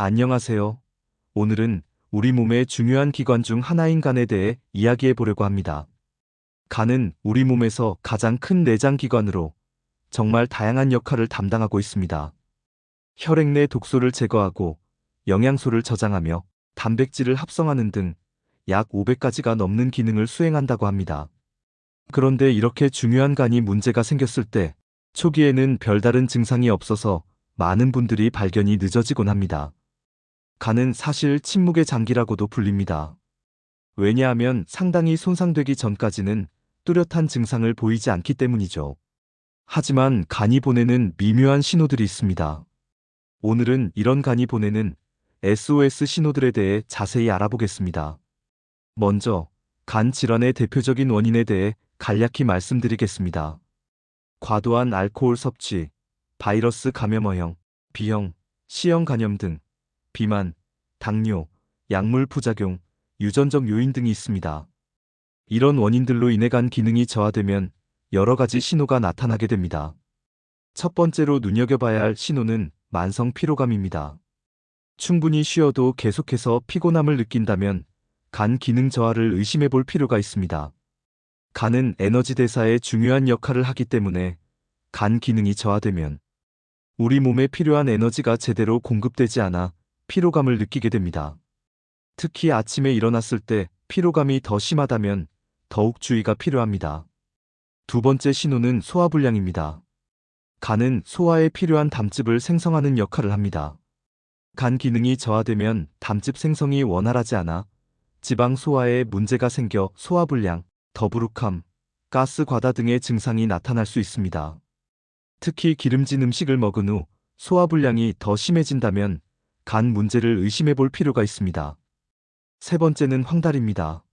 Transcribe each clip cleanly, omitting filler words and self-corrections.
안녕하세요. 오늘은 우리 몸의 중요한 기관 중 하나인 간에 대해 이야기해 보려고 합니다. 간은 우리 몸에서 가장 큰 내장 기관으로 정말 다양한 역할을 담당하고 있습니다. 혈액 내 독소를 제거하고 영양소를 저장하며 단백질을 합성하는 등 약 500가지가 넘는 기능을 수행한다고 합니다. 그런데 이렇게 중요한 간이 문제가 생겼을 때 초기에는 별다른 증상이 없어서 많은 분들이 발견이 늦어지곤 합니다. 간은 사실 침묵의 장기라고도 불립니다. 왜냐하면 상당히 손상되기 전까지는 뚜렷한 증상을 보이지 않기 때문이죠. 하지만 간이 보내는 미묘한 신호들이 있습니다. 오늘은 이런 간이 보내는 SOS 신호들에 대해 자세히 알아보겠습니다. 먼저 간 질환의 대표적인 원인에 대해 간략히 말씀드리겠습니다. 과도한 알코올 섭취, 바이러스 감염어형, B형, C형 간염 등 비만, 당뇨, 약물 부작용, 유전적 요인 등이 있습니다. 이런 원인들로 인해 간 기능이 저하되면 여러 가지 신호가 나타나게 됩니다. 첫 번째로 눈여겨봐야 할 신호는 만성 피로감입니다. 충분히 쉬어도 계속해서 피곤함을 느낀다면 간 기능 저하를 의심해 볼 필요가 있습니다. 간은 에너지 대사에 중요한 역할을 하기 때문에 간 기능이 저하되면 우리 몸에 필요한 에너지가 제대로 공급되지 않아 피로감을 느끼게 됩니다. 특히 아침에 일어났을 때 피로감이 더 심하다면 더욱 주의가 필요합니다. 두 번째 신호는 소화불량입니다. 간은 소화에 필요한 담즙을 생성하는 역할을 합니다. 간 기능이 저하되면 담즙 생성이 원활하지 않아 지방 소화에 문제가 생겨 소화불량, 더부룩함, 가스 과다 등의 증상이 나타날 수 있습니다. 특히 기름진 음식을 먹은 후 소화불량이 더 심해진다면 간 문제를 의심해 볼 필요가 있습니다. 세 번째는 황달입니다.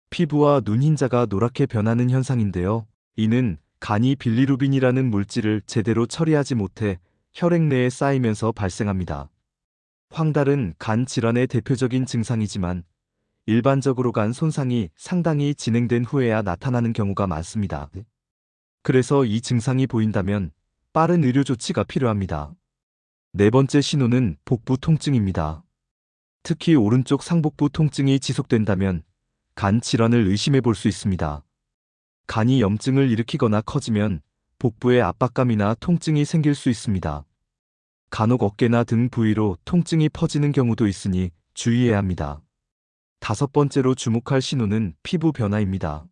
피부와 눈 흰자가 노랗게 변하는 현상인데요. 이는 간이 빌리루빈이라는 물질을 제대로 처리하지 못해 혈액 내에 쌓이면서 발생합니다. 황달은 간 질환의 대표적인 증상이지만 일반적으로 간 손상이 상당히 진행된 후에야 나타나는 경우가 많습니다. 그래서 이 증상이 보인다면 빠른 의료 조치가 필요합니다. 네 번째 신호는 복부 통증입니다. 특히 오른쪽 상복부 통증이 지속된다면 간 질환을 의심해 볼 수 있습니다. 간이 염증을 일으키거나 커지면 복부에 압박감이나 통증이 생길 수 있습니다. 간혹 어깨나 등 부위로 통증이 퍼지는 경우도 있으니 주의해야 합니다. 다섯 번째로 주목할 신호는 피부 변화입니다.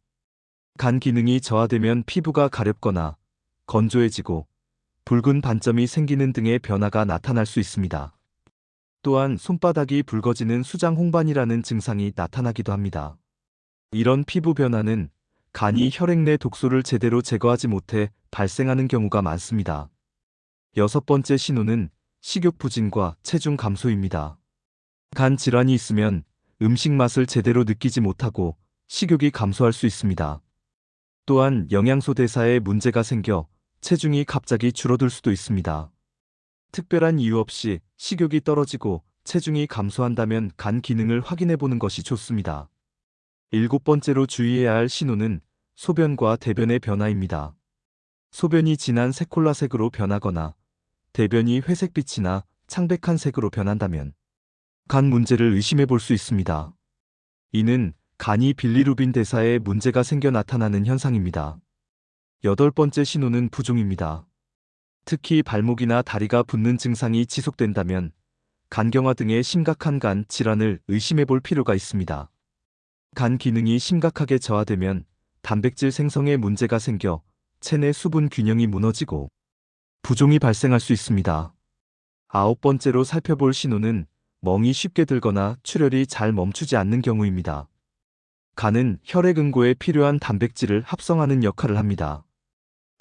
간 기능이 저하되면 피부가 가렵거나 건조해지고 붉은 반점이 생기는 등의 변화가 나타날 수 있습니다. 또한 손바닥이 붉어지는 수장 홍반이라는 증상이 나타나기도 합니다. 이런 피부 변화는 간이 혈액 내 독소를 제대로 제거하지 못해 발생하는 경우가 많습니다. 여섯 번째 신호는 식욕 부진과 체중 감소입니다. 간 질환이 있으면 음식 맛을 제대로 느끼지 못하고 식욕이 감소할 수 있습니다. 또한 영양소 대사에 문제가 생겨 체중이 갑자기 줄어들 수도 있습니다. 특별한 이유 없이 식욕이 떨어지고 체중이 감소한다면 간 기능을 확인해 보는 것이 좋습니다. 일곱 번째로 주의해야 할 신호는 소변과 대변의 변화입니다. 소변이 진한 새콜라색으로 변하거나 대변이 회색빛이나 창백한 색으로 변한다면 간 문제를 의심해 볼 수 있습니다. 이는 간이 빌리루빈 대사에 문제가 생겨 나타나는 현상입니다. 여덟 번째 신호는 부종입니다. 특히 발목이나 다리가 붓는 증상이 지속된다면 간경화 등의 심각한 간 질환을 의심해 볼 필요가 있습니다. 간 기능이 심각하게 저하되면 단백질 생성에 문제가 생겨 체내 수분 균형이 무너지고 부종이 발생할 수 있습니다. 아홉 번째로 살펴볼 신호는 멍이 쉽게 들거나 출혈이 잘 멈추지 않는 경우입니다. 간은 혈액 응고에 필요한 단백질을 합성하는 역할을 합니다.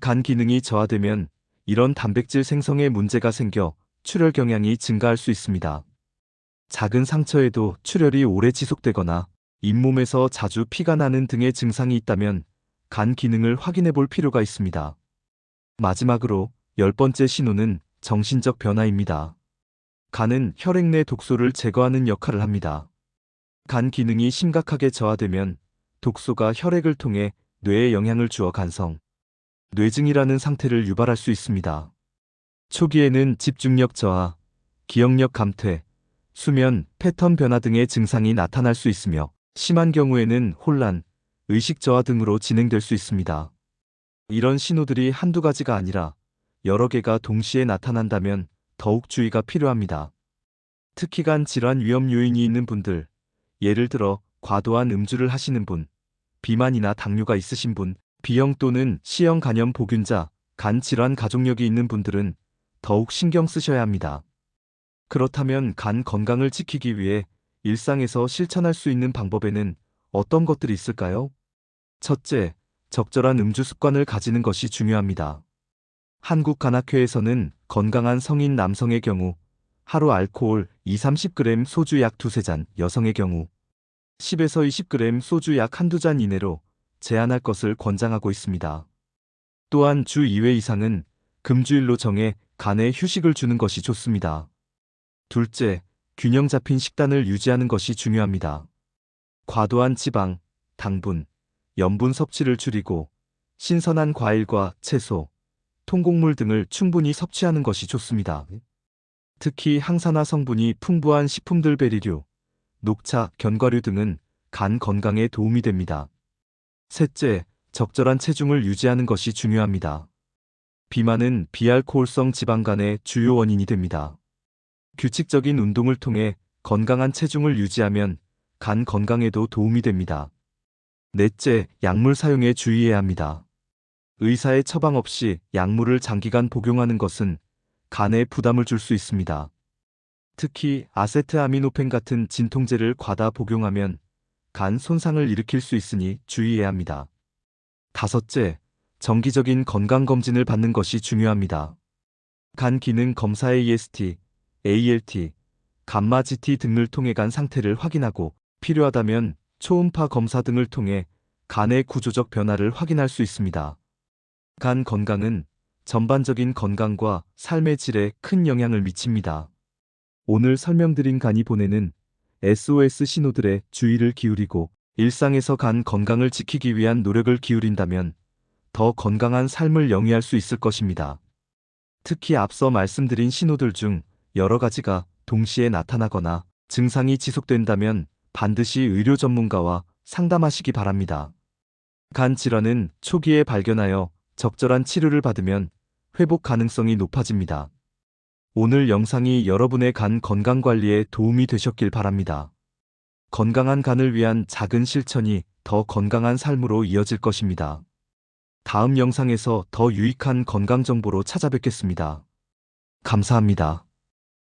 간 기능이 저하되면 이런 단백질 생성에 문제가 생겨 출혈 경향이 증가할 수 있습니다. 작은 상처에도 출혈이 오래 지속되거나 잇몸에서 자주 피가 나는 등의 증상이 있다면 간 기능을 확인해 볼 필요가 있습니다. 마지막으로 열 번째 신호는 정신적 변화입니다. 간은 혈액 내 독소를 제거하는 역할을 합니다. 간 기능이 심각하게 저하되면 독소가 혈액을 통해 뇌에 영향을 주어 간성, 뇌증이라는 상태를 유발할 수 있습니다. 초기에는 집중력 저하, 기억력 감퇴, 수면, 패턴 변화 등의 증상이 나타날 수 있으며 심한 경우에는 혼란, 의식 저하 등으로 진행될 수 있습니다. 이런 신호들이 한두 가지가 아니라 여러 개가 동시에 나타난다면 더욱 주의가 필요합니다. 특히 간 질환 위험 요인이 있는 분들, 예를 들어 과도한 음주를 하시는 분, 비만이나 당뇨가 있으신 분, B형 또는 C형 간염 보균자, 간 질환 가족력이 있는 분들은 더욱 신경 쓰셔야 합니다. 그렇다면 간 건강을 지키기 위해 일상에서 실천할 수 있는 방법에는 어떤 것들이 있을까요? 첫째, 적절한 음주 습관을 가지는 것이 중요합니다. 한국간학회에서는 건강한 성인 남성의 경우 하루 알코올 2-30g 소주 약 2-3잔, 여성의 경우 10에서 20g 소주 약 1-2잔 이내로 제한할 것을 권장하고 있습니다. 또한 주 2회 이상은 금주일로 정해 간에 휴식을 주는 것이 좋습니다. 둘째, 균형 잡힌 식단을 유지하는 것이 중요합니다. 과도한 지방, 당분, 염분 섭취를 줄이고 신선한 과일과 채소, 통곡물 등을 충분히 섭취하는 것이 좋습니다. 특히 항산화 성분이 풍부한 식품들 베리류, 녹차, 견과류 등은 간 건강에 도움이 됩니다. 셋째, 적절한 체중을 유지하는 것이 중요합니다. 비만은 비알코올성 지방간의 주요 원인이 됩니다. 규칙적인 운동을 통해 건강한 체중을 유지하면 간 건강에도 도움이 됩니다. 넷째, 약물 사용에 주의해야 합니다. 의사의 처방 없이 약물을 장기간 복용하는 것은 간에 부담을 줄 수 있습니다. 특히 아세트아미노펜 같은 진통제를 과다 복용하면 간 손상을 일으킬 수 있으니 주의해야 합니다. 다섯째, 정기적인 건강검진을 받는 것이 중요합니다. 간 기능 검사 AST, ALT, 감마 GT 등을 통해 간 상태를 확인하고 필요하다면 초음파 검사 등을 통해 간의 구조적 변화를 확인할 수 있습니다. 간 건강은 전반적인 건강과 삶의 질에 큰 영향을 미칩니다. 오늘 설명드린 간이 보내는 SOS 신호들에 주의를 기울이고 일상에서 간 건강을 지키기 위한 노력을 기울인다면 더 건강한 삶을 영위할 수 있을 것입니다. 특히 앞서 말씀드린 신호들 중 여러 가지가 동시에 나타나거나 증상이 지속된다면 반드시 의료 전문가와 상담하시기 바랍니다. 간 질환은 초기에 발견하여 적절한 치료를 받으면 회복 가능성이 높아집니다. 오늘 영상이 여러분의 간 건강 관리에 도움이 되셨길 바랍니다. 건강한 간을 위한 작은 실천이 더 건강한 삶으로 이어질 것입니다. 다음 영상에서 더 유익한 건강 정보로 찾아뵙겠습니다. 감사합니다.